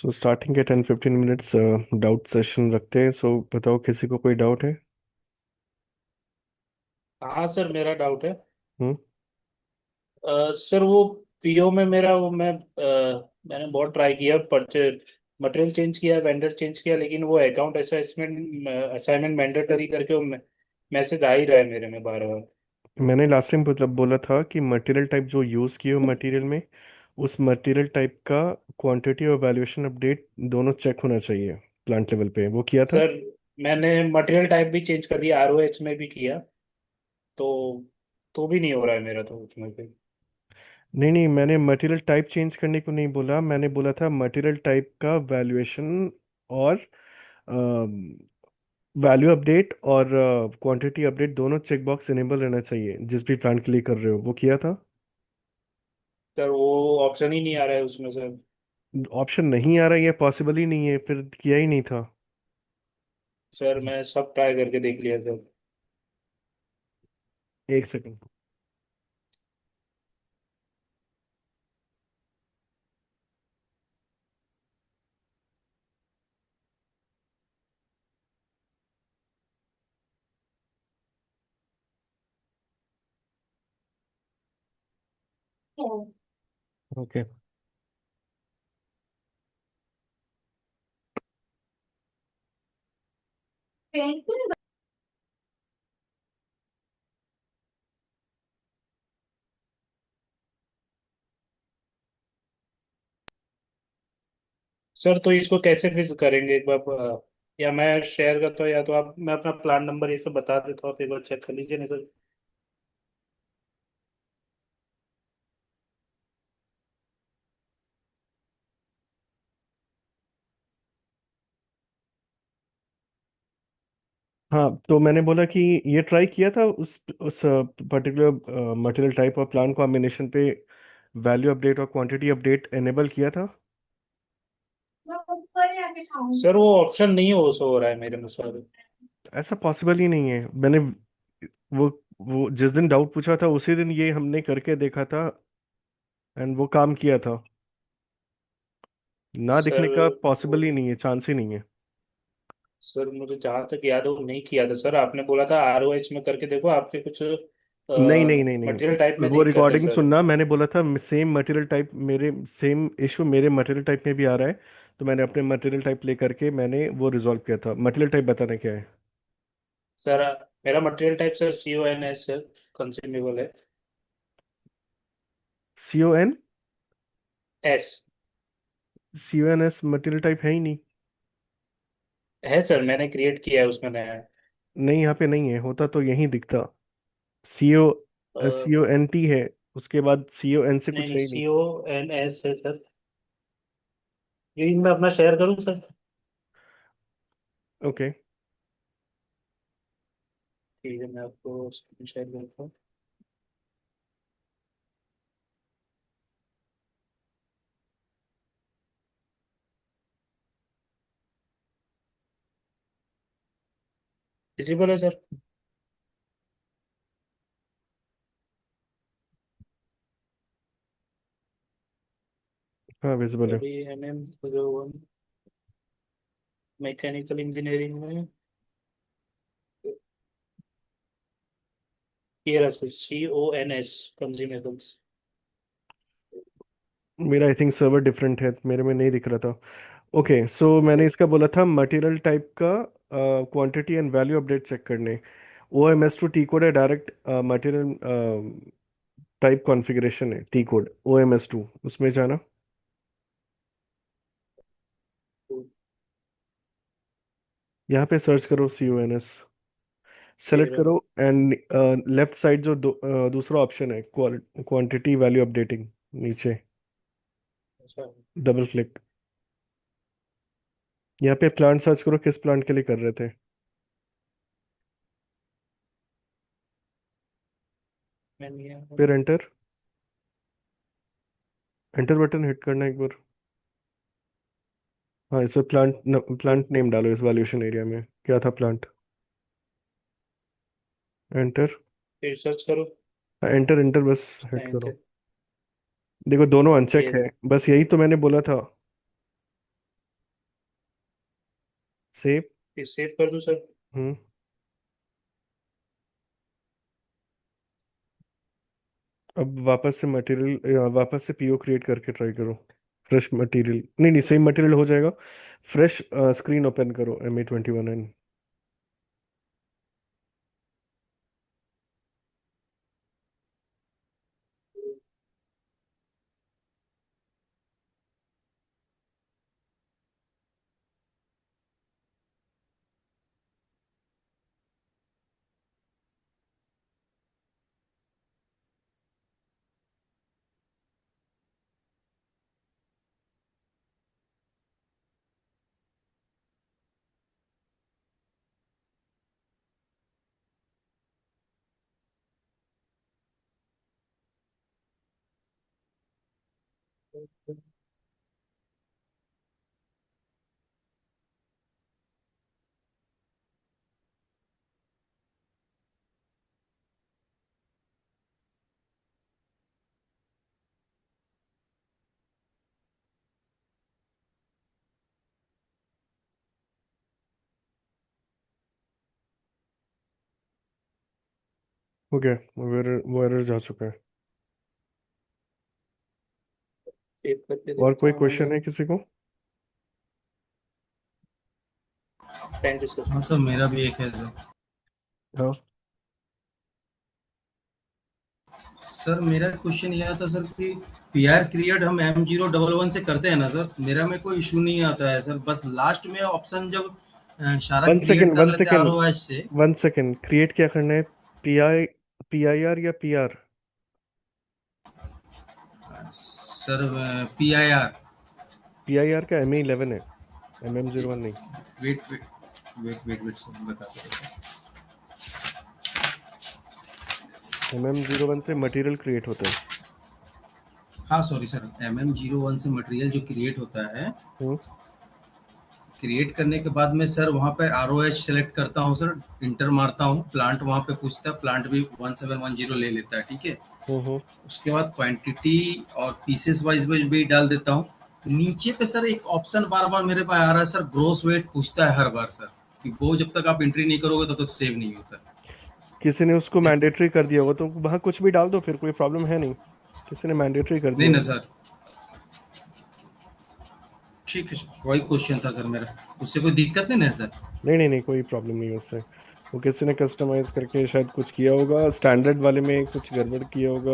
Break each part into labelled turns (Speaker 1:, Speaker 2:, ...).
Speaker 1: So starting के 10-15 minutes doubt session रखते हैं। सो बताओ, किसी को कोई डाउट है?
Speaker 2: हाँ सर, मेरा डाउट है।
Speaker 1: हम्म।
Speaker 2: सर वो पीओ में मेरा वो मैंने बहुत ट्राई किया, परचेज मटेरियल चेंज किया, वेंडर चेंज किया, लेकिन वो अकाउंट असेसमेंट असाइनमेंट मैंडेटरी करके वो मैसेज आ ही रहा है मेरे में बार बार।
Speaker 1: मैंने लास्ट टाइम मतलब बोला था कि मटेरियल टाइप जो यूज़ किए हो मटेरियल में, उस मटेरियल टाइप का क्वांटिटी और वैल्यूएशन अपडेट दोनों चेक होना चाहिए प्लांट लेवल पे। वो किया था?
Speaker 2: सर मैंने मटेरियल टाइप भी चेंज कर दिया, आरओएच में भी किया, तो भी नहीं हो रहा है मेरा तो उसमें भी।
Speaker 1: नहीं नहीं, मैंने मटेरियल टाइप चेंज करने को नहीं बोला। मैंने बोला था मटेरियल टाइप का वैल्यूएशन और वैल्यू अपडेट और क्वांटिटी अपडेट दोनों चेक बॉक्स इनेबल रहना चाहिए जिस भी प्लांट के लिए कर रहे हो। वो किया था?
Speaker 2: सर वो ऑप्शन ही नहीं आ रहा है उसमें सर।
Speaker 1: ऑप्शन नहीं आ रहा, ये पॉसिबल ही नहीं है, फिर किया ही नहीं था।
Speaker 2: सर मैं सब ट्राई करके देख लिया सर।
Speaker 1: एक सेकंड। ओके।
Speaker 2: सर तो इसको कैसे फिर करेंगे एक बार या मैं शेयर करता हूँ, या तो आप मैं अपना प्लान नंबर ये सब बता देता हूँ, आप एक बार चेक कर लीजिए ना सर।
Speaker 1: हाँ, तो मैंने बोला कि ये ट्राई किया था उस पर्टिकुलर मटेरियल टाइप और प्लान कॉम्बिनेशन पे वैल्यू अपडेट और क्वांटिटी अपडेट एनेबल किया था।
Speaker 2: सर वो ऑप्शन नहीं हो रहा है मेरे में सर।
Speaker 1: ऐसा पॉसिबल ही नहीं है। मैंने वो वो जिस दिन डाउट पूछा था उसी दिन ये हमने करके देखा था एंड वो काम किया था। ना दिखने का
Speaker 2: सर
Speaker 1: पॉसिबल ही नहीं है, चांस ही नहीं है।
Speaker 2: सर मुझे जहाँ तक याद है वो नहीं किया था सर। आपने बोला था आरओएच में करके देखो, आपके कुछ
Speaker 1: नहीं नहीं नहीं
Speaker 2: मटेरियल टाइप
Speaker 1: नहीं,
Speaker 2: में
Speaker 1: वो
Speaker 2: दिक्कत है
Speaker 1: रिकॉर्डिंग
Speaker 2: सर।
Speaker 1: सुनना। मैंने बोला था सेम मटेरियल टाइप मेरे, सेम इशू मेरे मटेरियल टाइप में भी आ रहा है। तो मैंने अपने मटेरियल टाइप लेकर के मैंने वो रिजॉल्व किया था। मटेरियल टाइप बताना क्या है?
Speaker 2: सर मेरा material type sir CONS sir, consumable है।
Speaker 1: CON?
Speaker 2: S
Speaker 1: CONS material type है ही नहीं।
Speaker 2: है सर, मैंने क्रिएट किया है उसमें नया।
Speaker 1: नहीं, यहाँ पे नहीं है, होता तो यहीं दिखता। CO, CONT है। उसके बाद CON से
Speaker 2: नहीं
Speaker 1: कुछ
Speaker 2: नहीं,
Speaker 1: है ही नहीं।
Speaker 2: CONS है सर। ये मैं अपना शेयर करूँ सर?
Speaker 1: ओके।
Speaker 2: ठीक है, मैं आपको स्क्रीन शेयर करता हूँ। विजिबल है सर?
Speaker 1: हाँ, विजिबल है।
Speaker 2: बड़ी MM01 मैकेनिकल इंजीनियरिंग में ये रहा सर, CONS कंज्यूमेबल्स।
Speaker 1: मेरा आई थिंक सर्वर डिफरेंट है, मेरे में नहीं दिख रहा था। ओके, सो मैंने इसका बोला था मटेरियल टाइप का quantity and value update check करने। OMS2 टी कोड है, डायरेक्ट मटेरियल टाइप कॉन्फ़िगरेशन है। टी कोड OMS2, उसमें जाना। यहाँ पे सर्च करो CONS,
Speaker 2: देख
Speaker 1: सेलेक्ट
Speaker 2: रहा
Speaker 1: करो
Speaker 2: हूँ।
Speaker 1: एंड लेफ्ट साइड जो दूसरा ऑप्शन है क्वांटिटी वैल्यू अपडेटिंग, नीचे
Speaker 2: अच्छा,
Speaker 1: डबल क्लिक। यहाँ पे प्लांट सर्च करो, किस प्लांट के लिए कर रहे थे।
Speaker 2: मैंने
Speaker 1: फिर एंटर, एंटर बटन हिट करना एक बार। हाँ, इसमें प्लांट नेम डालो। इस वैल्यूएशन एरिया में क्या था प्लांट? एंटर।
Speaker 2: फिर सर्च करो।
Speaker 1: एंटर एंटर बस हिट करो।
Speaker 2: एंटर।
Speaker 1: देखो, दोनों अनचेक
Speaker 2: ये
Speaker 1: है।
Speaker 2: रहा।
Speaker 1: बस यही तो मैंने बोला था। सेव।
Speaker 2: सेव कर दूं सर?
Speaker 1: हम्म। अब वापस से मटेरियल, वापस से पीओ क्रिएट करके ट्राई करो। फ्रेश मटेरियल, नहीं नहीं, सेम मटेरियल हो जाएगा। फ्रेश स्क्रीन ओपन करो MA21N। हो गया, वो एरर जा चुका है।
Speaker 2: सेव करके
Speaker 1: और
Speaker 2: देखता
Speaker 1: कोई
Speaker 2: हूँ
Speaker 1: क्वेश्चन
Speaker 2: अगर।
Speaker 1: है किसी को?
Speaker 2: Thank you sir.
Speaker 3: हाँ सर, मेरा भी एक है सर।
Speaker 1: हाँ।
Speaker 3: सर मेरा क्वेश्चन यह था सर कि पीआर क्रिएट हम M011 से करते हैं ना सर, मेरा में कोई इशू नहीं आता है सर, बस लास्ट में ऑप्शन जब सारा
Speaker 1: वन
Speaker 3: क्रिएट
Speaker 1: सेकेंड,
Speaker 3: कर
Speaker 1: वन
Speaker 3: लेते हैं
Speaker 1: सेकेंड,
Speaker 3: आरओएस से।
Speaker 1: 1 सेकेंड। क्रिएट क्या करना है? PIR या PR?
Speaker 3: Sir PIR।
Speaker 1: PIR का MA11 है, MM01 नहीं।
Speaker 3: Wait wait wait wait sir बताते हैं।
Speaker 1: MM01 से मटेरियल क्रिएट होता है।
Speaker 3: हाँ सॉरी सर, MM01 से मटेरियल जो क्रिएट होता है,
Speaker 1: हम्म।
Speaker 3: क्रिएट करने के बाद में सर वहाँ पर आरओएच सेलेक्ट करता हूँ सर, इंटर मारता हूँ, प्लांट वहाँ पे पूछता है, प्लांट भी 1710 ले लेता है, ठीक है।
Speaker 1: हम्म।
Speaker 3: उसके बाद क्वांटिटी और पीसेस वाइज में भी डाल देता हूँ। नीचे पे सर एक ऑप्शन बार बार मेरे पास आ रहा है सर, ग्रोस वेट पूछता है हर बार सर, कि वो जब तक आप एंट्री नहीं करोगे तब तक सेव नहीं होता।
Speaker 1: किसी ने उसको
Speaker 3: एक
Speaker 1: मैंडेटरी कर दिया होगा तो वहाँ कुछ भी डाल दो, फिर कोई प्रॉब्लम है नहीं। किसी ने मैंडेटरी कर
Speaker 3: नहीं
Speaker 1: दिया
Speaker 3: ना
Speaker 1: होगा।
Speaker 3: सर, ठीक है सर, वही क्वेश्चन था सर मेरा, उससे कोई दिक्कत नहीं ना है सर?
Speaker 1: नहीं नहीं नहीं, कोई प्रॉब्लम नहीं है उससे। वो किसी ने कस्टमाइज करके शायद कुछ किया होगा, स्टैंडर्ड वाले में कुछ गड़बड़ किया होगा।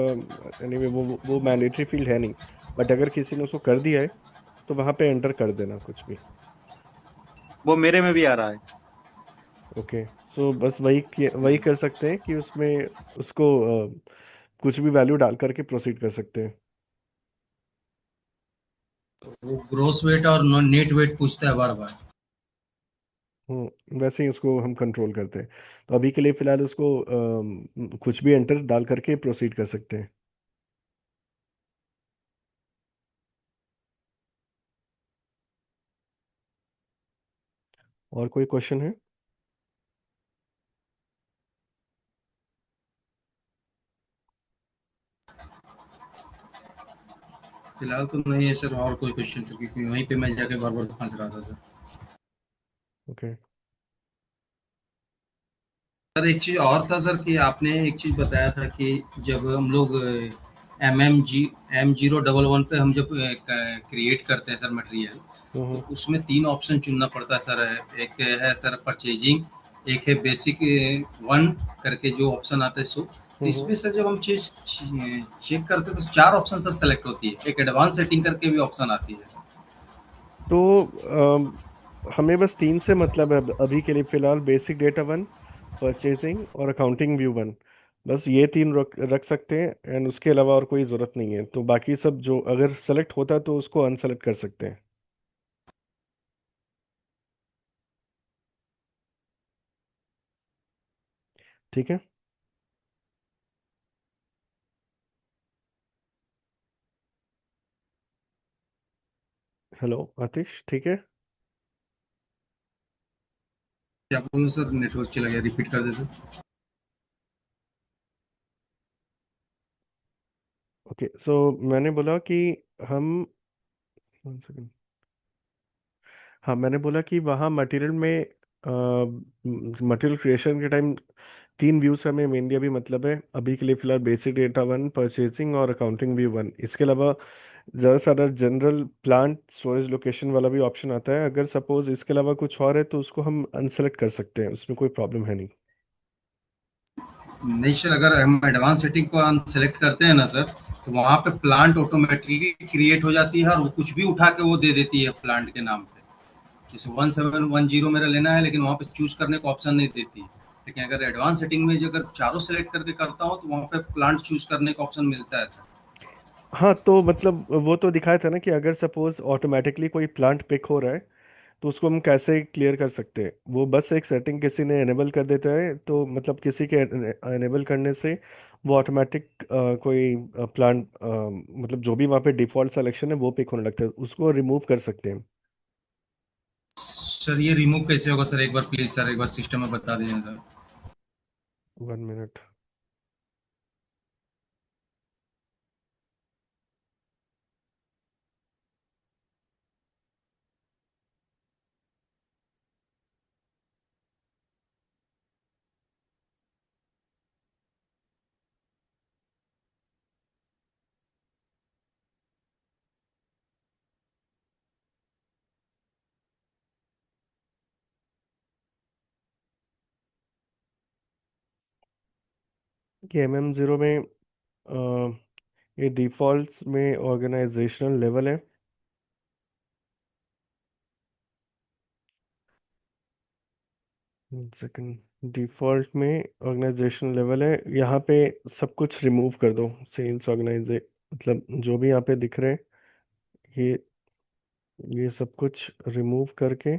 Speaker 1: एनीवे वो मैंडेटरी फील्ड है नहीं। बट अगर किसी ने उसको कर दिया है तो वहाँ पे एंटर कर देना कुछ भी।
Speaker 4: वो मेरे में भी आ रहा है।
Speaker 1: ओके। सो बस वही कर सकते हैं कि उसमें उसको कुछ भी वैल्यू डाल करके प्रोसीड कर सकते हैं।
Speaker 3: वो ग्रोस वेट और नेट वेट पूछता है बार बार।
Speaker 1: वैसे ही उसको हम कंट्रोल करते हैं। तो अभी के लिए फिलहाल उसको कुछ भी एंटर डाल करके प्रोसीड कर सकते हैं। और कोई क्वेश्चन है?
Speaker 3: फिलहाल तो नहीं है सर और कोई क्वेश्चन सर, क्योंकि वहीं पे मैं जाके बार बार फंस रहा था सर।
Speaker 1: ओके।
Speaker 3: सर एक चीज और था सर, कि आपने एक चीज बताया था कि जब हम लोग M011 पे हम जब क्रिएट करते हैं सर मटेरियल,
Speaker 1: हम्म।
Speaker 3: तो उसमें 3 ऑप्शन चुनना पड़ता है सर। एक है सर परचेजिंग, एक है बेसिक वन करके जो ऑप्शन आता है सो। तो
Speaker 1: हम्म।
Speaker 3: इसमें सर जब हम चीज चेक करते हैं तो 4 ऑप्शन सर सेलेक्ट होती है, एक एडवांस सेटिंग करके भी ऑप्शन आती है।
Speaker 1: तो हमें बस 3 से मतलब है अभी के लिए फिलहाल। बेसिक डेटा वन, परचेजिंग और अकाउंटिंग व्यू वन। बस ये 3 रख सकते हैं, एंड उसके अलावा और कोई ज़रूरत नहीं है। तो बाकी सब जो अगर सेलेक्ट होता है तो उसको अनसेलेक्ट कर सकते हैं। ठीक है। हेलो आतिश, ठीक है।
Speaker 3: क्या बोलूँ सर, नेटवर्क चला गया, रिपीट कर दे सर।
Speaker 1: ओके, सो मैंने बोला कि हम, 1 सेकंड, हाँ, मैंने बोला कि वहाँ मटेरियल में मटेरियल क्रिएशन के टाइम तीन व्यूज हमें मेनली अभी मतलब है, अभी के लिए फिलहाल बेसिक डेटा वन, परचेजिंग और अकाउंटिंग व्यू वन। इसके अलावा ज़्यादा सारा जनरल प्लांट स्टोरेज लोकेशन वाला भी ऑप्शन आता है। अगर सपोज इसके अलावा कुछ और है तो उसको हम अनसेलेक्ट कर सकते हैं, उसमें कोई प्रॉब्लम है नहीं।
Speaker 3: नहीं सर, अगर हम एडवांस सेटिंग को अनसेलेक्ट करते हैं ना सर, तो वहाँ पे प्लांट ऑटोमेटिकली क्रिएट हो जाती है और वो कुछ भी उठा के वो दे देती है प्लांट के नाम पे। जैसे 1710 मेरा लेना है, लेकिन वहाँ पे चूज करने का ऑप्शन नहीं देती। लेकिन अगर एडवांस सेटिंग में जो अगर चारों सेलेक्ट करके करता हूँ तो वहाँ पे प्लांट चूज करने का ऑप्शन मिलता है सर।
Speaker 1: हाँ, तो मतलब वो तो दिखाया था ना कि अगर सपोज ऑटोमेटिकली कोई प्लांट पिक हो रहा है तो उसको हम कैसे क्लियर कर सकते हैं। वो बस एक सेटिंग किसी ने एनेबल कर देता है, तो मतलब किसी के एनेबल करने से वो ऑटोमेटिक कोई प्लांट मतलब जो भी वहाँ पे डिफॉल्ट सिलेक्शन है वो पिक होने लगता है, उसको रिमूव कर सकते हैं।
Speaker 3: सर ये रिमूव कैसे होगा सर, एक बार प्लीज सर एक बार सिस्टम में बता दीजिए सर।
Speaker 1: 1 मिनट। ये MM0 में ये डिफॉल्ट में ऑर्गेनाइजेशनल लेवल है। सेकंड, डिफॉल्ट में ऑर्गेनाइजेशन लेवल है, यहाँ पे सब कुछ रिमूव कर दो। सेल्स ऑर्गेनाइजे मतलब जो भी यहाँ पे दिख रहे हैं, ये ये सब कुछ रिमूव करके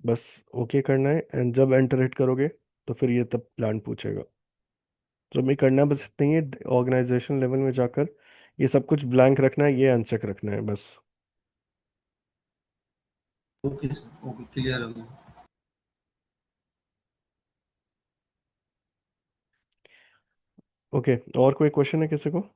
Speaker 1: बस ओके करना है। एंड जब एंटर हिट करोगे तो फिर ये तब प्लान पूछेगा। तो हमें करना बस इतना ही है, ऑर्गेनाइजेशन लेवल में जाकर ये सब कुछ ब्लैंक रखना है, ये अनचेक रखना है बस।
Speaker 3: ओके सर, ओके क्लियर हो गया।
Speaker 1: ओके, और कोई क्वेश्चन है किसी को?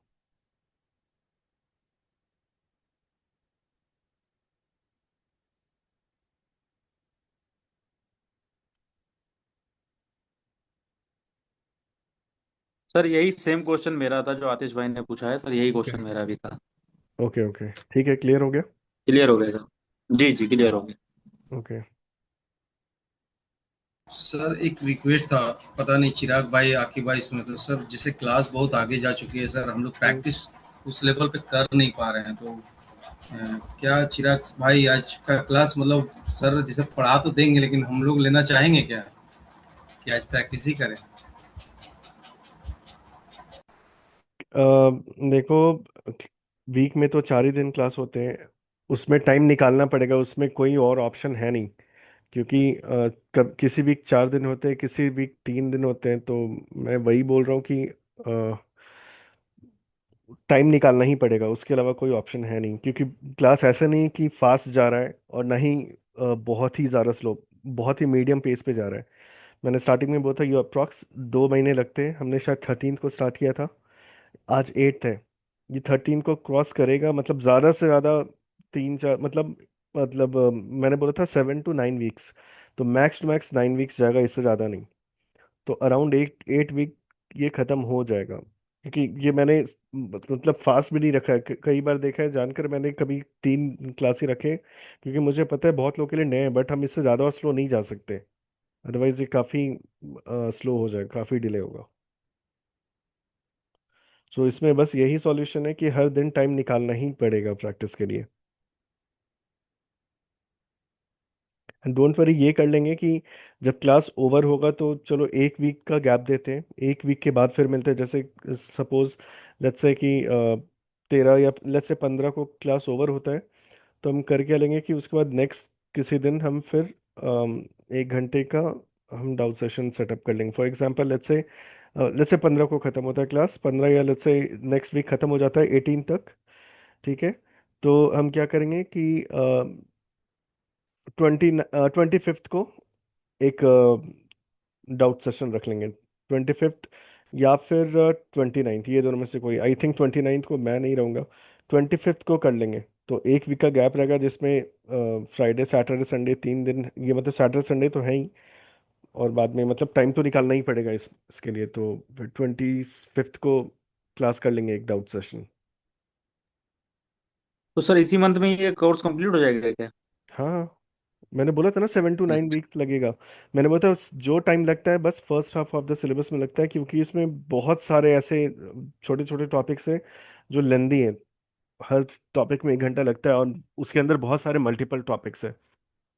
Speaker 4: सर यही सेम क्वेश्चन मेरा था जो आतिश भाई ने पूछा है, सर यही
Speaker 1: ओके
Speaker 4: क्वेश्चन मेरा भी था।
Speaker 1: ओके ओके, ठीक है, क्लियर हो गया।
Speaker 4: क्लियर हो गया सर, जी जी क्लियर हो गया।
Speaker 1: ओके।
Speaker 3: सर एक रिक्वेस्ट था, पता नहीं चिराग भाई आकिब भाई इसमें, तो सर जैसे क्लास बहुत आगे जा चुकी है सर, हम लोग
Speaker 1: हम्म।
Speaker 3: प्रैक्टिस उस लेवल पे कर नहीं पा रहे हैं, तो क्या चिराग भाई आज का क्लास मतलब सर जैसे पढ़ा तो देंगे लेकिन हम लोग लेना चाहेंगे क्या कि आज प्रैक्टिस ही करें।
Speaker 1: देखो, वीक में तो 4 ही दिन क्लास होते हैं, उसमें टाइम निकालना पड़ेगा, उसमें कोई और ऑप्शन है नहीं। क्योंकि किसी वीक 4 दिन होते हैं, किसी वीक 3 दिन होते हैं, तो मैं वही बोल रहा हूँ कि टाइम निकालना ही पड़ेगा, उसके अलावा कोई ऑप्शन है नहीं। क्योंकि क्लास ऐसा नहीं कि फास्ट जा रहा है और ना ही बहुत ही ज़्यादा स्लो, बहुत ही मीडियम पेस पे जा रहा है। मैंने स्टार्टिंग में बोला था यू अप्रॉक्स 2 महीने लगते हैं, हमने शायद 13 को स्टार्ट किया था, आज 8th है। ये 13 को क्रॉस करेगा मतलब ज़्यादा से ज़्यादा 3 4 मतलब मैंने बोला था 7 to 9 वीक्स, तो मैक्स टू मैक्स 9 वीक्स जाएगा, इससे ज़्यादा नहीं। तो अराउंड 8 8 वीक ये ख़त्म हो जाएगा। क्योंकि ये मैंने मतलब फास्ट भी नहीं रखा है, कई बार देखा है जानकर मैंने कभी 3 क्लास ही रखे, क्योंकि मुझे पता है बहुत लोगों के लिए नए हैं, बट हम इससे ज़्यादा स्लो नहीं जा सकते। अदरवाइज ये काफ़ी स्लो हो जाएगा, काफ़ी डिले होगा। सो इसमें बस यही सॉल्यूशन है कि हर दिन टाइम निकालना ही पड़ेगा प्रैक्टिस के लिए। एंड डोंट वरी, ये कर लेंगे कि जब क्लास ओवर होगा तो चलो 1 वीक का गैप देते हैं, 1 वीक के बाद फिर मिलते हैं। जैसे सपोज लेट्स से कि 13 या लेट्स से 15 को क्लास ओवर होता है, तो हम कर क्या लेंगे कि उसके बाद नेक्स्ट किसी दिन हम फिर 1 घंटे का हम डाउट सेशन सेटअप कर लेंगे। फॉर एग्जांपल लेट्स से 15 को ख़त्म होता है क्लास, 15 या लेट्स से नेक्स्ट वीक ख़त्म हो जाता है 18 तक। ठीक है, तो हम क्या करेंगे कि 25th को एक डाउट सेशन रख लेंगे, 25th या फिर 29th, ये दोनों में से कोई। आई थिंक 29th को मैं नहीं रहूँगा, 25th को कर लेंगे। तो एक वीक का गैप रहेगा जिसमें फ्राइडे सैटरडे संडे 3 दिन, ये मतलब सैटरडे संडे तो है ही, और बाद में मतलब टाइम तो निकालना ही पड़ेगा इसके लिए। तो फिर 25th को क्लास कर लेंगे एक डाउट सेशन।
Speaker 4: तो सर इसी मंथ में ये कोर्स कंप्लीट हो जाएगा क्या?
Speaker 1: हाँ हाँ, मैंने बोला था ना 7 to 9 वीक लगेगा। मैंने बोला था जो टाइम लगता है बस first half of the syllabus में लगता है, क्योंकि इसमें बहुत सारे ऐसे छोटे छोटे टॉपिक्स हैं जो लेंदी हैं। हर टॉपिक में 1 घंटा लगता है, और उसके अंदर बहुत सारे मल्टीपल टॉपिक्स है।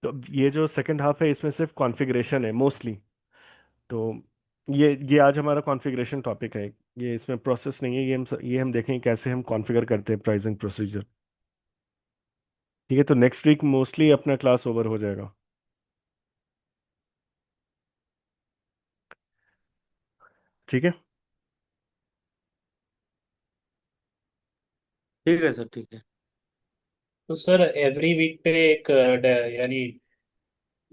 Speaker 1: तो अब ये जो सेकंड हाफ है इसमें सिर्फ कॉन्फ़िगरेशन है मोस्टली। तो ये आज हमारा कॉन्फ़िगरेशन टॉपिक है। ये इसमें प्रोसेस नहीं है, ये हम देखेंगे कैसे हम कॉन्फ़िगर करते हैं प्राइसिंग प्रोसीजर। ठीक है, तो नेक्स्ट वीक मोस्टली अपना क्लास ओवर हो जाएगा। ठीक है।
Speaker 4: ठीक है सर, ठीक है।
Speaker 2: तो सर एवरी वीक पे एक यानी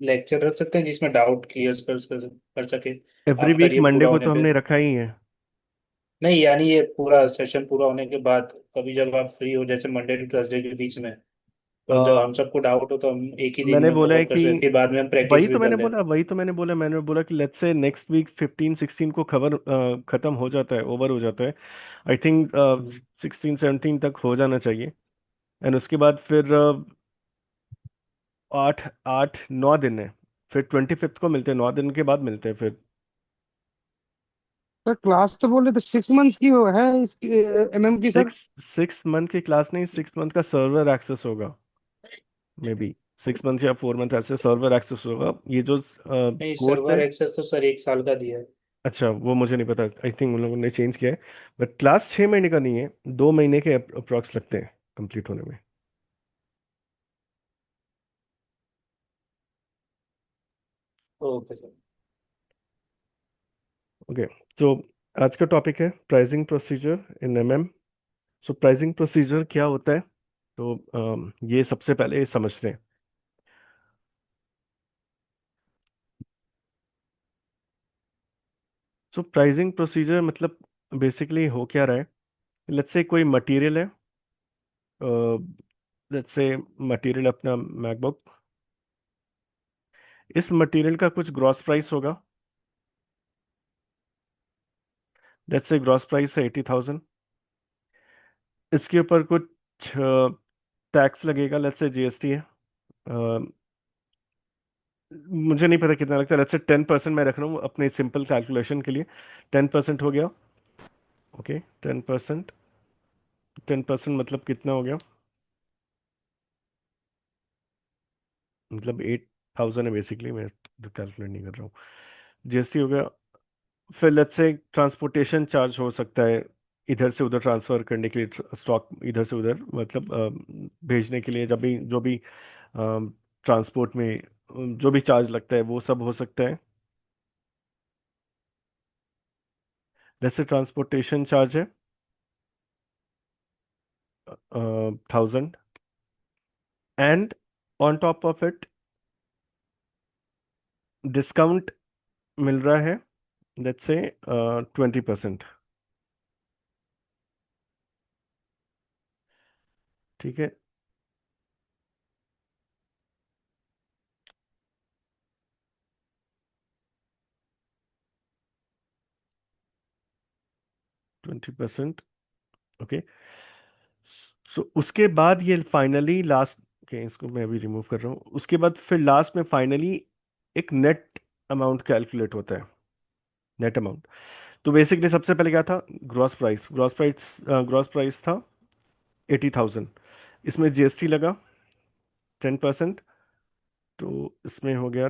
Speaker 2: लेक्चर रख सकते हैं जिसमें डाउट क्लियर कर सके
Speaker 1: एवरी
Speaker 2: आफ्टर
Speaker 1: वीक
Speaker 2: ये
Speaker 1: मंडे
Speaker 2: पूरा
Speaker 1: को
Speaker 2: होने
Speaker 1: तो
Speaker 2: पे।
Speaker 1: हमने रखा ही है।
Speaker 2: नहीं यानी ये पूरा सेशन पूरा होने के बाद कभी जब आप फ्री हो, जैसे मंडे टू थर्सडे के बीच में, तो जब
Speaker 1: अ,
Speaker 2: हम सबको डाउट हो तो हम एक ही दिन
Speaker 1: मैंने
Speaker 2: में
Speaker 1: बोला है
Speaker 2: कवर कर
Speaker 1: कि
Speaker 2: सकें, फिर बाद में हम प्रैक्टिस भी कर लें।
Speaker 1: मैंने बोला कि लेट्स से नेक्स्ट वीक 15-16 को खत्म हो जाता है, ओवर हो जाता है। आई थिंक
Speaker 2: हम्म।
Speaker 1: 16-17 तक हो जाना चाहिए। एंड उसके बाद फिर 8-9 दिन है। फिर 25th को मिलते हैं, 9 दिन के बाद मिलते हैं फिर।
Speaker 5: सर क्लास तो बोल रहे थे 6 मंथ्स की वो है इसकी, MM की सर।
Speaker 1: 6 मंथ की क्लास नहीं, 6 मंथ का सर्वर एक्सेस होगा। मे बी 6 मंथ या 4 मंथ ऐसे सर्वर एक्सेस होगा। ये जो
Speaker 2: नहीं,
Speaker 1: कोर्स
Speaker 2: सर्वर
Speaker 1: है,
Speaker 2: एक्सेस तो सर 1 साल का दिया है।
Speaker 1: अच्छा वो मुझे नहीं पता, आई थिंक उन लोगों ने चेंज किया है। बट क्लास 6 महीने का नहीं है, 2 महीने के अप्रॉक्स लगते हैं कंप्लीट होने में।
Speaker 2: Okay sir.
Speaker 1: ओके, तो आज का टॉपिक है प्राइसिंग प्रोसीजर इन MM। सो प्राइसिंग प्रोसीजर क्या होता है, तो ये सबसे पहले समझते हैं। सो प्राइसिंग प्रोसीजर मतलब बेसिकली हो क्या रहा है। लेट्स से कोई मटेरियल है, लेट्स से मटेरियल अपना मैकबुक, इस मटेरियल का कुछ ग्रॉस प्राइस होगा। लेट्स से ग्रॉस प्राइस है 80,000। इसके ऊपर कुछ टैक्स लगेगा, लेट्स से GST है। मुझे नहीं पता कितना लगता है, लेट्स से 10% मैं रख रहा हूँ अपने सिंपल कैलकुलेशन के लिए। 10% हो गया। ओके, 10%। 10% मतलब कितना हो गया, मतलब 8,000 है बेसिकली, मैं कैलकुलेट नहीं कर रहा हूँ। GST हो गया। फिर लेट्स से ट्रांसपोर्टेशन चार्ज हो सकता है, इधर से उधर ट्रांसफर करने के लिए, स्टॉक इधर से उधर मतलब भेजने के लिए, जब भी जो भी ट्रांसपोर्ट में जो भी चार्ज लगता है वो सब हो सकता है। जैसे ट्रांसपोर्टेशन चार्ज है 1,000, and on top of it discount मिल रहा है, लेट्स से 20%। ठीक है। 20%। ओके, सो उसके बाद ये फाइनली लास्ट, ओके इसको मैं अभी रिमूव कर रहा हूँ। उसके बाद फिर लास्ट में फाइनली एक नेट अमाउंट कैलकुलेट होता है, नेट अमाउंट। तो बेसिकली सबसे पहले क्या था, ग्रॉस प्राइस था 80,000। इसमें GST लगा 10%, तो इसमें हो गया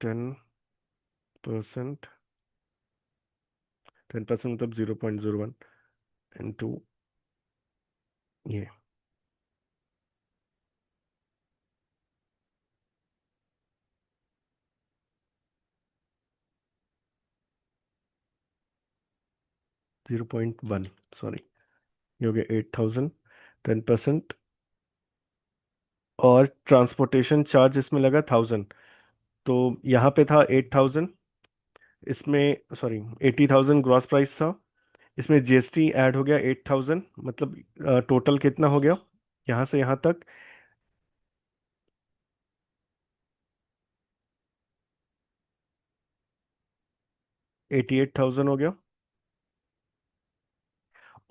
Speaker 1: 10%। 10% मतलब 0.01 इंटू ये 0.1, सॉरी, ये हो गया 8,000। 10%, और ट्रांसपोर्टेशन चार्ज इसमें लगा 1,000। तो यहाँ पे था 8,000, इसमें सॉरी 80,000 ग्रॉस प्राइस था, इसमें GST ऐड हो गया 8,000, मतलब टोटल कितना हो गया यहाँ से यहाँ तक 88,000 हो गया।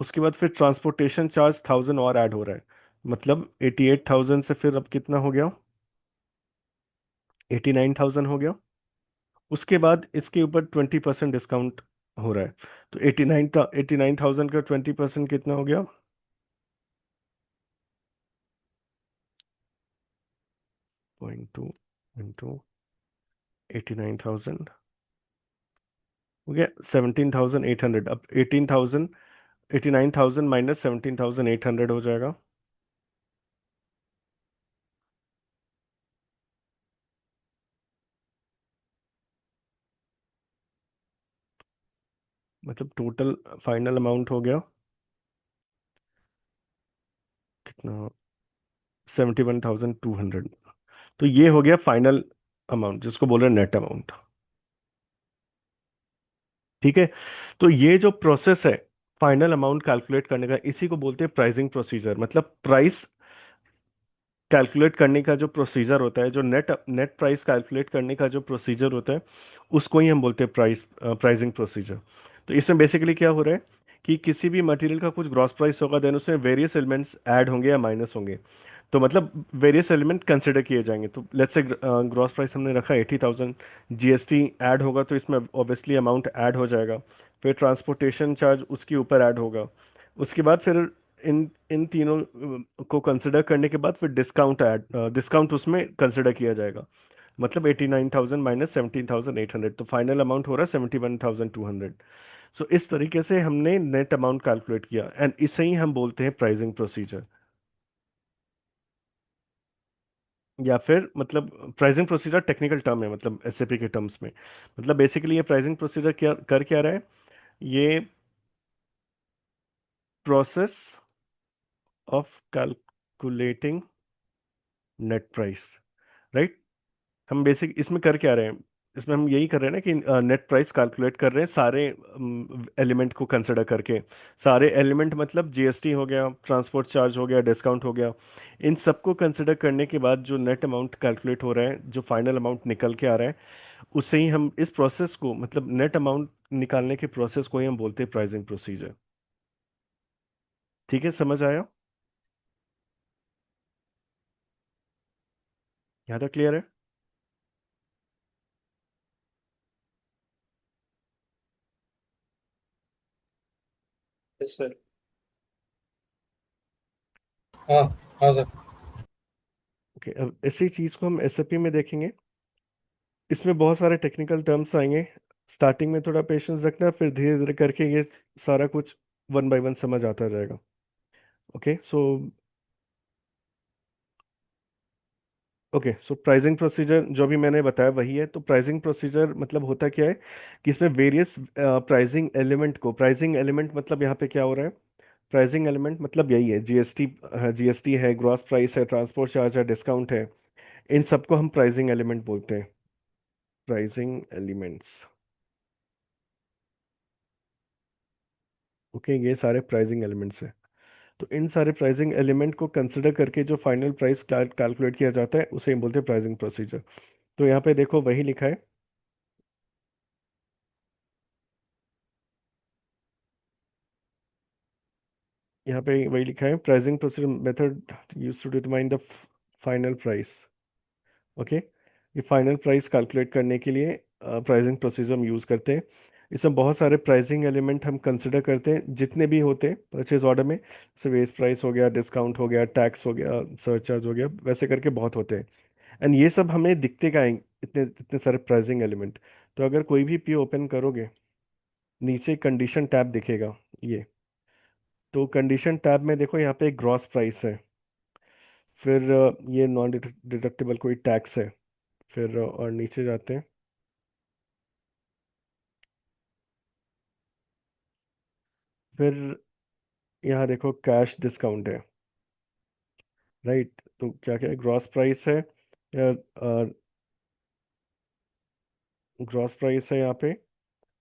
Speaker 1: उसके बाद फिर ट्रांसपोर्टेशन चार्ज 1,000 और ऐड हो रहा है, मतलब 88,000 से फिर अब कितना हो गया, 89,000 हो गया। उसके बाद इसके ऊपर 20% डिस्काउंट हो रहा है, तो 89,000 का 20% कितना हो गया, 0.2 इंटू 89,000 हो गया 17,800। अब 89,000 माइनस 17,800 हो जाएगा, मतलब टोटल फाइनल अमाउंट हो गया कितना, 71,200। तो ये हो गया फाइनल अमाउंट जिसको बोल रहे हैं नेट अमाउंट। ठीक है, तो ये जो प्रोसेस है फाइनल अमाउंट कैलकुलेट करने का, इसी को बोलते हैं प्राइसिंग प्रोसीजर। मतलब प्राइस कैलकुलेट करने का जो प्रोसीजर होता है, जो नेट नेट प्राइस कैलकुलेट करने का जो प्रोसीजर होता है, उसको ही हम बोलते हैं प्राइसिंग प्रोसीजर। तो इसमें बेसिकली क्या हो रहा है कि किसी भी मटेरियल का कुछ ग्रॉस प्राइस होगा, देन उसमें वेरियस एलिमेंट्स ऐड होंगे या माइनस होंगे। तो मतलब वेरियस एलिमेंट कंसिडर किए जाएंगे। तो लेट्स से ग्रॉस प्राइस हमने रखा 80,000, जीएसटी ऐड होगा तो इसमें ऑब्वियसली अमाउंट ऐड हो जाएगा। फिर ट्रांसपोर्टेशन चार्ज उसके ऊपर ऐड होगा। उसके बाद फिर इन इन तीनों को कंसिडर करने के बाद फिर डिस्काउंट उसमें कंसिडर किया जाएगा। मतलब 89,000 माइनस 17,800, तो फाइनल अमाउंट हो रहा है 71,200। सो इस तरीके से हमने नेट अमाउंट कैलकुलेट किया, एंड इसे ही हम बोलते हैं प्राइसिंग प्रोसीजर। या फिर मतलब प्राइसिंग प्रोसीजर टेक्निकल टर्म है, मतलब एसएपी के टर्म्स में। मतलब बेसिकली ये प्राइसिंग प्रोसीजर क्या रहा है, ये process of calculating net price, right. हम बेसिक इसमें कर क्या रहे हैं, इसमें हम यही कर रहे हैं ना कि नेट प्राइस कैलकुलेट कर रहे हैं सारे एलिमेंट को कंसिडर करके। सारे एलिमेंट मतलब जीएसटी हो गया, ट्रांसपोर्ट चार्ज हो गया, डिस्काउंट हो गया। इन सबको कंसिडर करने के बाद जो नेट अमाउंट कैलकुलेट हो रहा है, जो फाइनल अमाउंट निकल के आ रहा है, उससे ही हम इस प्रोसेस को, मतलब नेट अमाउंट निकालने के प्रोसेस को ही हम बोलते हैं प्राइसिंग प्रोसीजर। ठीक है, समझ आया? यहाँ तक क्लियर है?
Speaker 2: Yes sir.
Speaker 3: हाँ हाँ सर।
Speaker 1: ओके, अब इसी चीज़ को हम एसएपी में देखेंगे। इसमें बहुत सारे टेक्निकल टर्म्स आएंगे। स्टार्टिंग में थोड़ा पेशेंस रखना, फिर धीरे धीरे करके ये सारा कुछ वन बाय वन समझ आता जाएगा। ओके सो प्राइसिंग प्रोसीजर जो भी मैंने बताया वही है। तो प्राइसिंग प्रोसीजर मतलब होता क्या है कि इसमें वेरियस प्राइसिंग एलिमेंट को, प्राइसिंग एलिमेंट मतलब यहाँ पे क्या हो रहा है, प्राइसिंग एलिमेंट मतलब यही है, जीएसटी है, ग्रॉस प्राइस है, ट्रांसपोर्ट चार्ज है, डिस्काउंट है। इन सबको हम प्राइसिंग एलिमेंट बोलते हैं, प्राइसिंग एलिमेंट्स। ओके, ये सारे प्राइसिंग एलिमेंट्स हैं। तो इन सारे प्राइसिंग एलिमेंट को कंसिडर करके जो फाइनल प्राइस कैलकुलेट किया जाता है उसे हम बोलते हैं प्राइसिंग प्रोसीजर। तो यहाँ पे देखो वही लिखा है, यहाँ पे वही लिखा है, pricing procedure method use to determine the final price. Okay, ये फाइनल प्राइस कैलकुलेट करने के लिए प्राइसिंग प्रोसीजर हम यूज़ करते हैं। इसमें बहुत सारे प्राइसिंग एलिमेंट हम कंसिडर करते हैं, जितने भी होते हैं परचेज ऑर्डर में, जैसे वेस्ट प्राइस हो गया, डिस्काउंट हो गया, टैक्स हो गया, सरचार्ज हो गया, वैसे करके बहुत होते हैं। एंड ये सब हमें दिखते का इतने इतने सारे प्राइसिंग एलिमेंट। तो अगर कोई भी पी ओपन करोगे, नीचे कंडीशन टैब दिखेगा ये। तो कंडीशन टैब में देखो यहाँ पे ग्रॉस प्राइस है, फिर ये नॉन डिडक्टिबल कोई टैक्स है, फिर और नीचे जाते हैं, फिर यहाँ देखो कैश डिस्काउंट है, राइट। तो क्या क्या ग्रॉस प्राइस है, ग्रॉस प्राइस है यहाँ पे,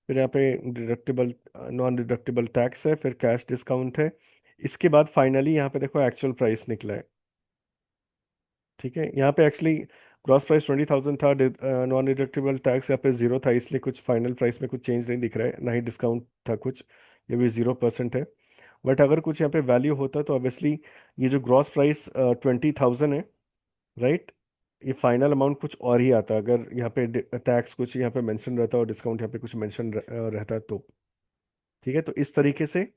Speaker 1: फिर यहाँ पे डिडक्टिबल, नॉन डिडक्टिबल टैक्स है, फिर कैश डिस्काउंट है, इसके बाद फाइनली यहाँ पे देखो एक्चुअल प्राइस निकला है। ठीक है, यहाँ पे एक्चुअली ग्रॉस प्राइस 20,000 था, नॉन डिडक्टिबल टैक्स यहाँ पे जीरो था, इसलिए कुछ फाइनल प्राइस में कुछ चेंज नहीं दिख रहा है, ना ही डिस्काउंट था कुछ, ये भी 0% है। बट अगर कुछ यहाँ पे वैल्यू होता तो ऑब्वियसली ये जो ग्रॉस प्राइस 20,000 है, राइट, ये फाइनल अमाउंट कुछ और ही आता अगर यहाँ पे टैक्स कुछ यहाँ पे मेंशन रहता और डिस्काउंट यहाँ पे कुछ मेंशन रहता तो। ठीक है, तो इस तरीके से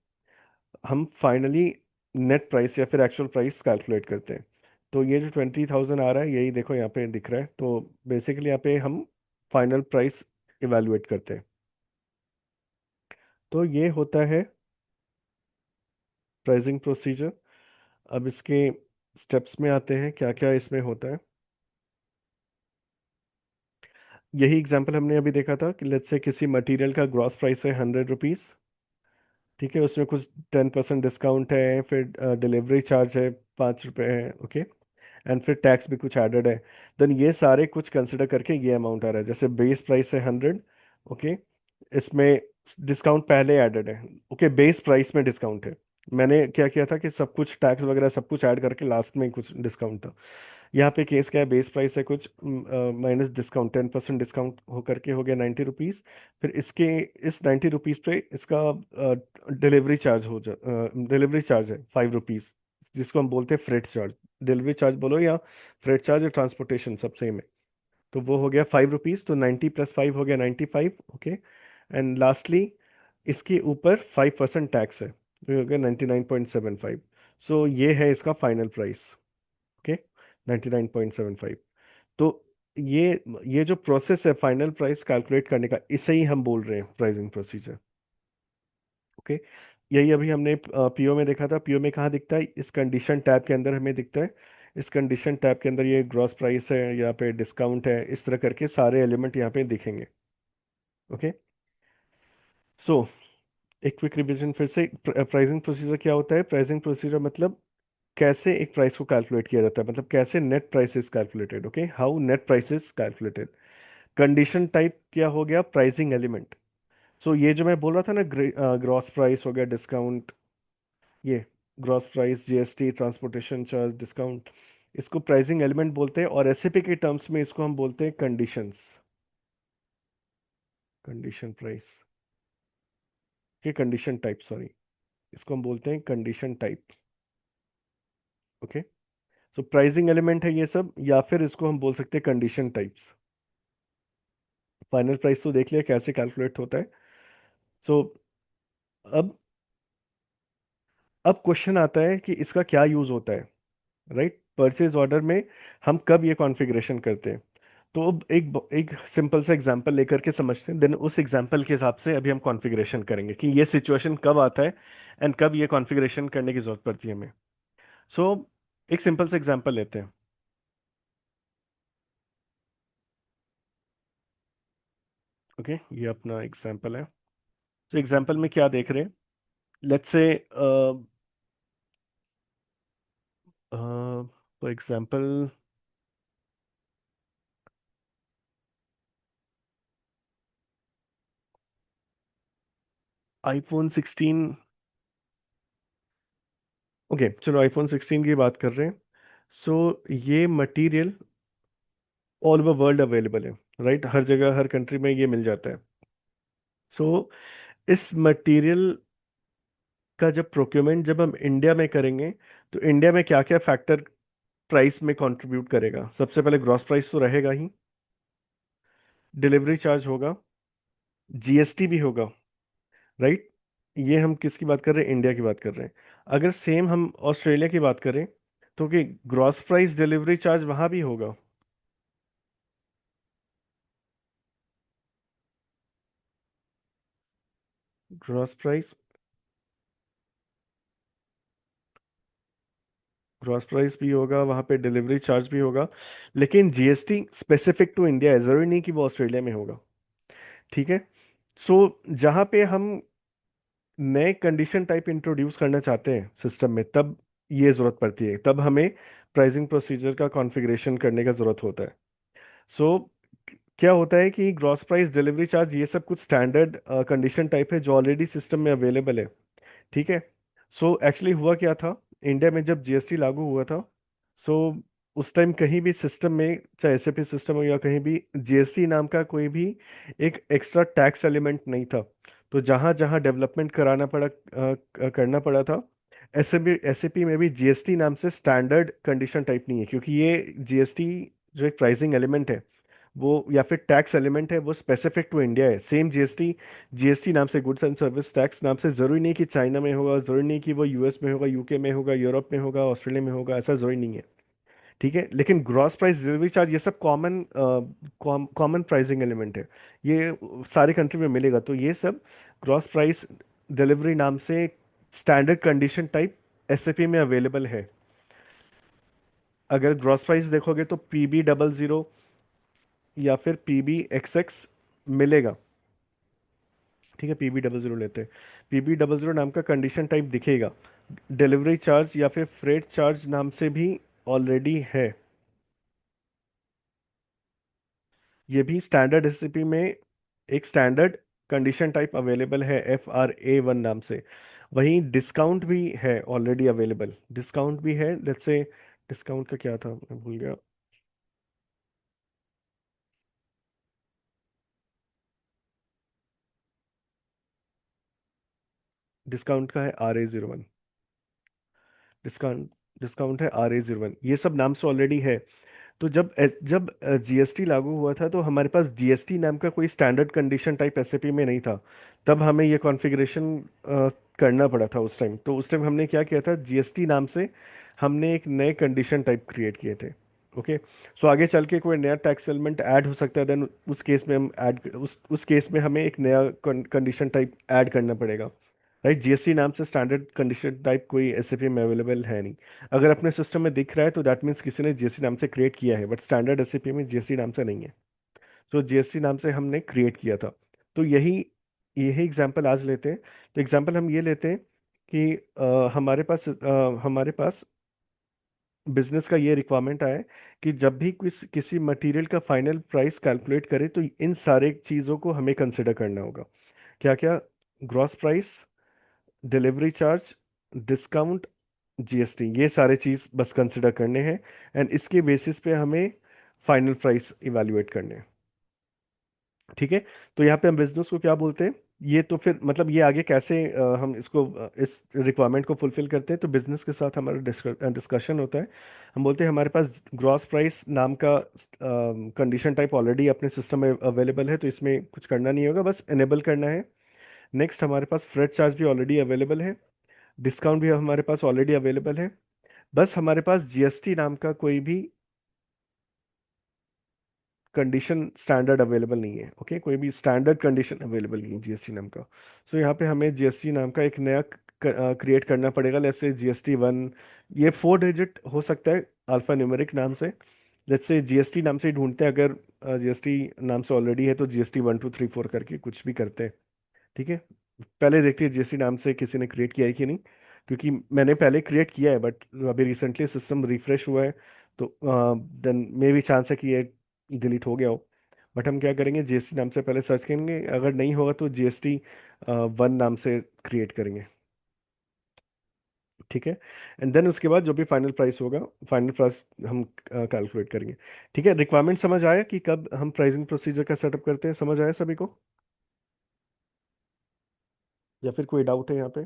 Speaker 1: हम फाइनली नेट प्राइस या फिर एक्चुअल प्राइस कैलकुलेट करते हैं। तो ये जो 20,000 आ रहा है यही देखो यहाँ पे दिख रहा है, तो बेसिकली यहाँ पे हम फाइनल प्राइस इवेलुएट करते हैं। तो ये होता है प्राइसिंग प्रोसीजर। अब इसके स्टेप्स में आते हैं क्या क्या इसमें होता है। यही एग्जांपल हमने अभी देखा था कि लेट्स से किसी मटेरियल का ग्रॉस प्राइस है 100 रुपीज़। ठीक है, उसमें कुछ 10% डिस्काउंट है, फिर डिलीवरी चार्ज है 5 रुपये है, ओके, एंड फिर टैक्स भी कुछ एडेड है। देन ये सारे कुछ कंसिडर करके ये अमाउंट आ रहा है, जैसे बेस प्राइस है 100, ओके, इसमें डिस्काउंट पहले एडेड है, ओके, बेस प्राइस में डिस्काउंट है। मैंने क्या किया था कि सब कुछ टैक्स वगैरह सब कुछ ऐड करके लास्ट में कुछ डिस्काउंट था। यहाँ पे केस क्या है, बेस प्राइस है कुछ माइनस डिस्काउंट 10% डिस्काउंट हो करके हो गया 90 रुपीज़। फिर इसके इस 90 रुपीज़ पे इसका डिलीवरी चार्ज डिलीवरी चार्ज है 5 रुपीज़, जिसको हम बोलते हैं फ्रेट चार्ज। डिलीवरी चार्ज बोलो या फ्रेट चार्ज या ट्रांसपोर्टेशन सब सेम है। तो वो हो गया 5 रुपीज़, तो 90 + 5 हो गया 95, ओके। एंड लास्टली इसके ऊपर 5% टैक्स है, तो ये हो गया 99.75। सो ये है इसका फाइनल प्राइस, ओके, 99.75। तो ये ये जो प्रोसेस है फाइनल प्राइस कैलकुलेट करने का, इसे ही हम बोल रहे हैं प्राइसिंग प्रोसीजर, ओके। यही अभी हमने पीओ में देखा था। पीओ में कहाँ दिखता है, इस कंडीशन टैब के अंदर हमें दिखता है। इस कंडीशन टैब के अंदर ये ग्रॉस प्राइस है, यहाँ पे डिस्काउंट है, इस तरह करके सारे एलिमेंट यहाँ पे दिखेंगे, ओके। सो एक क्विक रिवीजन फिर से, प्राइसिंग प्रोसीजर क्या होता है। प्राइसिंग प्रोसीजर मतलब कैसे एक प्राइस को कैलकुलेट किया जाता है, मतलब कैसे net price is calculated, okay, how net price is calculated. Condition type क्या हो गया, प्राइसिंग एलिमेंट। सो ये जो मैं बोल रहा था ना, ग्रॉस प्राइस हो गया, डिस्काउंट, ये gross price, GST, transportation charge, discount, इसको प्राइसिंग एलिमेंट बोलते हैं। और एसएपी के टर्म्स में इसको हम बोलते हैं कंडीशंस, कंडीशन प्राइस, ये कंडीशन टाइप, सॉरी, इसको हम बोलते हैं कंडीशन टाइप, ओके। सो प्राइसिंग एलिमेंट है ये सब, या फिर इसको हम बोल सकते हैं कंडीशन टाइप्स। फाइनल प्राइस तो देख लिया कैसे कैलकुलेट होता है। सो अब अब क्वेश्चन आता है कि इसका क्या यूज होता है, राइट। परचेज ऑर्डर में हम कब ये कॉन्फ़िगरेशन करते हैं। तो अब एक सिंपल सा एग्जांपल लेकर के समझते हैं, देन उस एग्जांपल के हिसाब से अभी हम कॉन्फ़िगरेशन करेंगे कि ये सिचुएशन कब आता है एंड कब ये कॉन्फ़िगरेशन करने की जरूरत पड़ती है हमें। सो एक सिंपल सा एग्जांपल लेते हैं, ओके, ये अपना एग्जांपल है। तो एग्जांपल में क्या देख रहे हैं, let's say for example iPhone 16, okay, चलो iPhone 16 की बात कर रहे हैं। सो ये material all over world available है, राइट, हर जगह हर कंट्री में ये मिल जाता है। सो इस मटेरियल का जब प्रोक्योरमेंट जब हम इंडिया में करेंगे, तो इंडिया में क्या क्या फैक्टर प्राइस में कंट्रीब्यूट करेगा। सबसे पहले ग्रॉस प्राइस तो रहेगा ही, डिलीवरी चार्ज होगा, जीएसटी भी होगा, राइट। ये हम किसकी बात कर रहे हैं, इंडिया की बात कर रहे हैं। अगर सेम हम ऑस्ट्रेलिया की बात करें, तो कि ग्रॉस प्राइस डिलीवरी चार्ज वहां भी होगा, ग्रॉस प्राइस, ग्रॉस प्राइस भी होगा वहाँ पे, डिलीवरी चार्ज भी होगा, लेकिन जीएसटी स्पेसिफिक टू इंडिया है, ज़रूरी नहीं कि वो ऑस्ट्रेलिया में होगा। ठीक है। सो जहाँ पे हम नए कंडीशन टाइप इंट्रोड्यूस करना चाहते हैं सिस्टम में, तब ये ज़रूरत पड़ती है, तब हमें प्राइसिंग प्रोसीजर का कॉन्फ़िगरेशन करने का ज़रूरत होता है। सो क्या होता है कि ग्रॉस प्राइस, डिलीवरी चार्ज, ये सब कुछ स्टैंडर्ड कंडीशन टाइप है जो ऑलरेडी सिस्टम में अवेलेबल है, ठीक है। सो एक्चुअली हुआ क्या था, इंडिया में जब जीएसटी लागू हुआ था, सो उस टाइम कहीं भी सिस्टम में, चाहे एसएपी सिस्टम हो या कहीं भी, जीएसटी नाम का कोई भी एक एक्स्ट्रा टैक्स एलिमेंट नहीं था। तो जहाँ जहाँ डेवलपमेंट करना पड़ा था, एसएपी में भी जीएसटी नाम से स्टैंडर्ड कंडीशन टाइप नहीं है, क्योंकि ये जीएसटी जो एक प्राइसिंग एलिमेंट है वो, या फिर टैक्स एलिमेंट है, वो स्पेसिफिक टू इंडिया है। सेम जीएसटी, जीएसटी नाम से गुड्स एंड सर्विस टैक्स नाम से ज़रूरी नहीं कि चाइना में होगा, ज़रूरी नहीं कि वो यूएस में होगा, यूके में होगा, यूरोप में होगा, ऑस्ट्रेलिया में होगा, ऐसा ज़रूरी नहीं है। ठीक है, लेकिन ग्रॉस प्राइस, डिलीवरी चार्ज, ये सब कॉमन कॉमन प्राइसिंग एलिमेंट है, ये सारे कंट्री में मिलेगा। तो ये सब ग्रॉस प्राइस डिलीवरी नाम से स्टैंडर्ड कंडीशन टाइप एसएपी में अवेलेबल है। अगर ग्रॉस प्राइस देखोगे तो PB00 या फिर PB XX मिलेगा। ठीक है, PB00 लेते हैं, PB00 नाम का कंडीशन टाइप दिखेगा। डिलीवरी चार्ज या फिर फ्रेट चार्ज नाम से भी ऑलरेडी है। ये भी स्टैंडर्ड एससीपी में एक स्टैंडर्ड कंडीशन टाइप अवेलेबल है, FRA1 नाम से। वहीं डिस्काउंट भी है ऑलरेडी अवेलेबल, डिस्काउंट भी है। लेट्स से डिस्काउंट का क्या था, मैं भूल गया। डिस्काउंट का है RA01, डिस्काउंट डिस्काउंट है RA01, ये सब नाम से ऑलरेडी है। तो जब जीएसटी लागू हुआ था, तो हमारे पास जीएसटी नाम का कोई स्टैंडर्ड कंडीशन टाइप एसएपी में नहीं था। तब हमें ये कॉन्फ़िगरेशन करना पड़ा था उस टाइम। तो उस टाइम हमने क्या किया था, जीएसटी नाम से हमने एक नए कंडीशन टाइप क्रिएट किए थे। ओके, सो आगे चल के कोई नया टैक्स एलिमेंट ऐड हो सकता है, देन उस केस में हम ऐड उस केस में हमें एक नया कंडीशन टाइप ऐड करना पड़ेगा। राइट, जीएसटी नाम से स्टैंडर्ड कंडीशन टाइप कोई एसएपी में अवेलेबल है नहीं। अगर अपने सिस्टम में दिख रहा है तो दैट मीन्स किसी ने जीएसटी नाम से क्रिएट किया है, बट स्टैंडर्ड एसएपी में जीएसटी नाम से नहीं है। तो जीएसटी नाम से हमने क्रिएट किया था। तो यही यही एग्जांपल आज लेते हैं। तो एग्जांपल हम ये लेते हैं कि हमारे पास बिजनेस का ये रिक्वायरमेंट आया है कि जब भी किसी मटेरियल का फाइनल प्राइस कैलकुलेट करें, तो इन सारे चीज़ों को हमें कंसिडर करना होगा। क्या क्या? Gross price, delivery charge, discount, GST, ये सारे चीज़ बस कंसिडर करने हैं। एंड इसके बेसिस पे हमें फाइनल प्राइस इवैल्यूएट करने हैं। ठीक है, तो यहाँ पे हम बिजनेस को क्या बोलते हैं, ये तो फिर मतलब ये आगे कैसे हम इसको इस रिक्वायरमेंट को फुलफिल करते हैं, तो बिजनेस के साथ हमारा डिस्कशन होता है। हम बोलते हैं हमारे पास ग्रॉस प्राइस नाम का कंडीशन टाइप ऑलरेडी अपने सिस्टम में अवेलेबल है, तो इसमें कुछ करना नहीं होगा, बस इनेबल करना है। नेक्स्ट, हमारे पास फ्रेट चार्ज भी ऑलरेडी अवेलेबल है, डिस्काउंट भी हमारे पास ऑलरेडी अवेलेबल है। बस हमारे पास जीएसटी नाम का कोई भी कंडीशन स्टैंडर्ड अवेलेबल नहीं है। ओके, कोई भी स्टैंडर्ड कंडीशन अवेलेबल नहीं है जीएसटी नाम का। सो यहाँ पे हमें जीएसटी नाम का एक नया क्रिएट करना पड़ेगा। जैसे GST1, ये 4 डिजिट हो सकता है अल्फा न्यूमेरिक नाम से। जैसे जीएसटी नाम से ही ढूंढते हैं, अगर जीएसटी नाम से ऑलरेडी है तो GST 1 2 3 4 करके कुछ भी करते हैं। ठीक है, पहले देखते हैं जीएसटी नाम से किसी ने क्रिएट किया है कि नहीं, क्योंकि मैंने पहले क्रिएट किया है, बट अभी रिसेंटली सिस्टम रिफ्रेश हुआ है, तो देन मे भी चांस है कि ये डिलीट हो गया हो। बट हम क्या करेंगे, जीएसटी नाम से पहले सर्च करेंगे, अगर नहीं होगा तो GST 1 नाम से क्रिएट करेंगे। ठीक है, एंड देन उसके बाद जो भी फाइनल प्राइस होगा, फाइनल प्राइस हम कैलकुलेट करेंगे। ठीक है, रिक्वायरमेंट समझ आया कि कब हम प्राइसिंग प्रोसीजर का सेटअप करते हैं, समझ आया सभी को, या फिर कोई डाउट है यहाँ पे?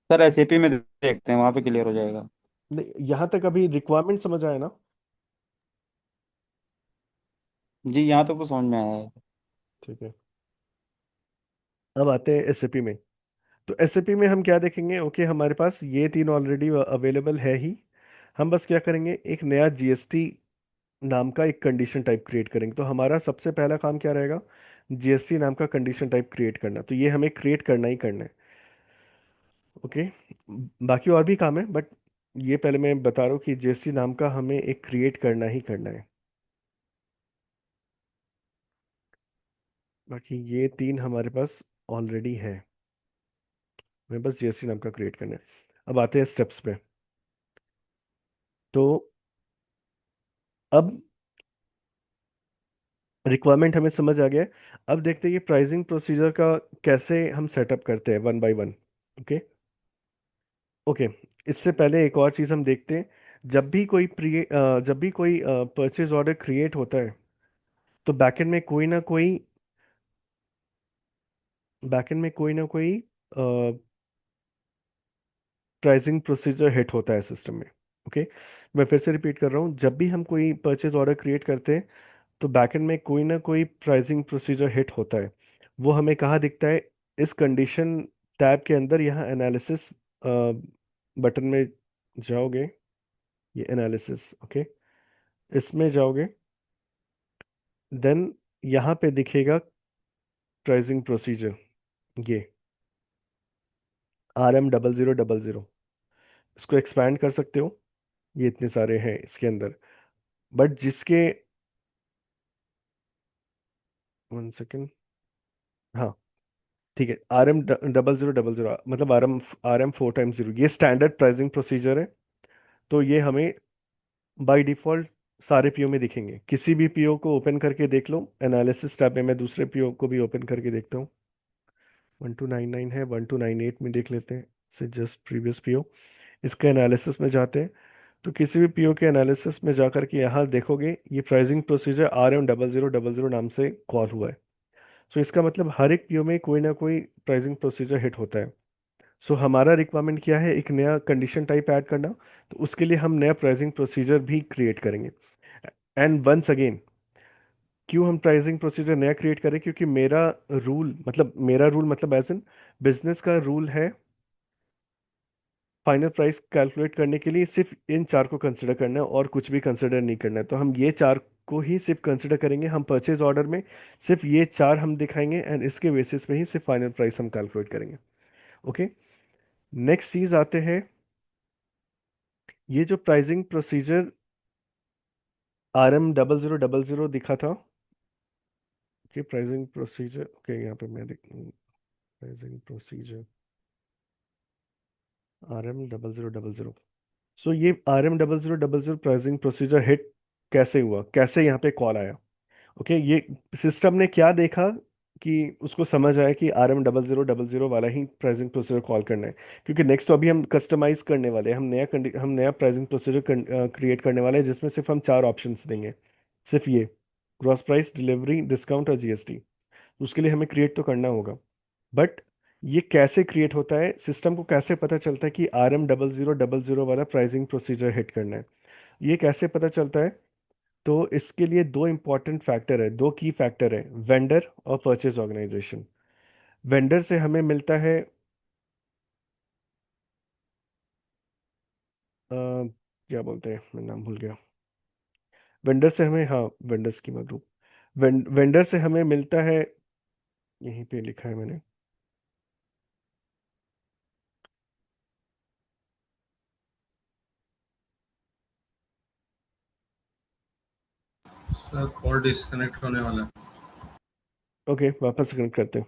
Speaker 4: सर एसएपी में देखते हैं, वहां पे क्लियर हो जाएगा।
Speaker 1: नहीं, यहाँ तक अभी रिक्वायरमेंट समझ आया ना?
Speaker 4: जी यहाँ तो कुछ समझ में आया है।
Speaker 1: ठीक है, अब आते हैं एसएपी में। तो एसएपी में हम क्या देखेंगे, ओके, हमारे पास ये तीन ऑलरेडी अवेलेबल है ही। हम बस क्या करेंगे, एक नया जीएसटी नाम का एक कंडीशन टाइप क्रिएट करेंगे। तो हमारा सबसे पहला काम क्या रहेगा, जीएसटी नाम का कंडीशन टाइप क्रिएट करना। तो ये हमें क्रिएट करना ही करना है। ओके, बाकी और भी काम है, बट ये पहले मैं बता रहा हूँ कि जीएसटी नाम का हमें एक क्रिएट करना ही करना है। बाकी ये तीन हमारे पास ऑलरेडी है, हमें बस जीएसटी नाम का क्रिएट करना है। अब आते हैं स्टेप्स पे। तो अब रिक्वायरमेंट हमें समझ आ गया है। अब देखते हैं कि प्राइसिंग प्रोसीजर का कैसे हम सेटअप करते हैं one by one. Okay. Okay. इससे पहले एक और चीज़ हम देखते हैं। जब भी कोई परचेज ऑर्डर क्रिएट होता है तो बैकएंड में कोई ना कोई प्राइसिंग प्रोसीजर हिट होता है सिस्टम में। ओके। मैं फिर से रिपीट कर रहा हूँ, जब भी हम कोई परचेज ऑर्डर क्रिएट करते हैं तो बैकएंड में कोई ना कोई प्राइसिंग प्रोसीजर हिट होता है। वो हमें कहाँ दिखता है? इस कंडीशन टैब के अंदर, यहाँ एनालिसिस बटन में जाओगे, ये एनालिसिस। ओके। इसमें जाओगे, देन यहाँ पे दिखेगा प्राइसिंग प्रोसीजर, ये RM0000। इसको एक्सपैंड कर सकते हो, ये इतने सारे हैं इसके अंदर। बट जिसके, 1 सेकेंड, हाँ ठीक है, RM0000 मतलब RM 4 टाइम्स 0, ये स्टैंडर्ड प्राइसिंग प्रोसीजर है। तो ये हमें बाय डिफॉल्ट सारे पीओ में दिखेंगे। किसी भी पीओ को ओपन करके देख लो एनालिसिस टैब में। मैं दूसरे पीओ को भी ओपन करके देखता हूँ। 1299 है, 1298 में देख लेते हैं, से जस्ट प्रीवियस पीओ। इसके एनालिसिस में जाते हैं, तो किसी भी पीओ के एनालिसिस में जाकर के यहाँ देखोगे ये प्राइसिंग प्रोसीजर RM0000 नाम से कॉल हुआ है। सो इसका मतलब हर एक पीओ में कोई ना कोई प्राइसिंग प्रोसीजर हिट होता है। सो हमारा रिक्वायरमेंट क्या है? एक नया कंडीशन टाइप ऐड करना। तो उसके लिए हम नया प्राइसिंग प्रोसीजर भी क्रिएट करेंगे। एंड वंस अगेन, क्यों हम प्राइसिंग प्रोसीजर नया क्रिएट करें? क्योंकि मेरा रूल मतलब एज इन बिजनेस का रूल है, फाइनल प्राइस कैलकुलेट करने के लिए सिर्फ इन चार को कंसिडर करना है और कुछ भी कंसिडर नहीं करना है। तो हम ये चार को ही सिर्फ कंसिडर करेंगे। हम परचेज ऑर्डर में सिर्फ ये चार हम दिखाएंगे एंड इसके बेसिस पे ही सिर्फ फाइनल प्राइस हम कैलकुलेट करेंगे। ओके। नेक्स्ट चीज आते हैं, ये जो प्राइसिंग प्रोसीजर RM0000 दिखा था, कि प्राइसिंग प्रोसीजर, ओके यहाँ पे मैं देख, प्राइसिंग प्रोसीजर RM0000। सो ये RM0000 प्राइसिंग प्रोसीजर हिट कैसे हुआ, कैसे यहाँ पे कॉल आया? ओके। ये सिस्टम ने क्या देखा कि उसको समझ आया कि RM0000 वाला ही प्राइसिंग प्रोसीजर कॉल करना है। क्योंकि नेक्स्ट तो अभी हम कस्टमाइज करने वाले हैं, हम नया प्राइसिंग प्रोसीजर क्रिएट करने वाले हैं जिसमें सिर्फ हम चार ऑप्शंस देंगे। सिर्फ ये ग्रॉस प्राइस, डिलीवरी, डिस्काउंट और GST। उसके लिए हमें क्रिएट तो करना होगा। बट ये कैसे क्रिएट होता है, सिस्टम को कैसे पता चलता है कि RM0000 वाला प्राइसिंग प्रोसीजर हिट करना है? ये कैसे पता चलता है? तो इसके लिए दो इंपॉर्टेंट फैक्टर है, दो की फैक्टर है, वेंडर और परचेज ऑर्गेनाइजेशन। वेंडर से हमें मिलता है क्या बोलते हैं, मैं नाम भूल गया। वेंडर से हमें, हाँ, वेंडर स्कीमा ग्रुप। वेंडर से हमें मिलता है, यहीं पे लिखा है मैंने।
Speaker 3: सर कॉल डिस्कनेक्ट होने वाला है।
Speaker 1: ओके, वापस से कनेक्ट करते हैं।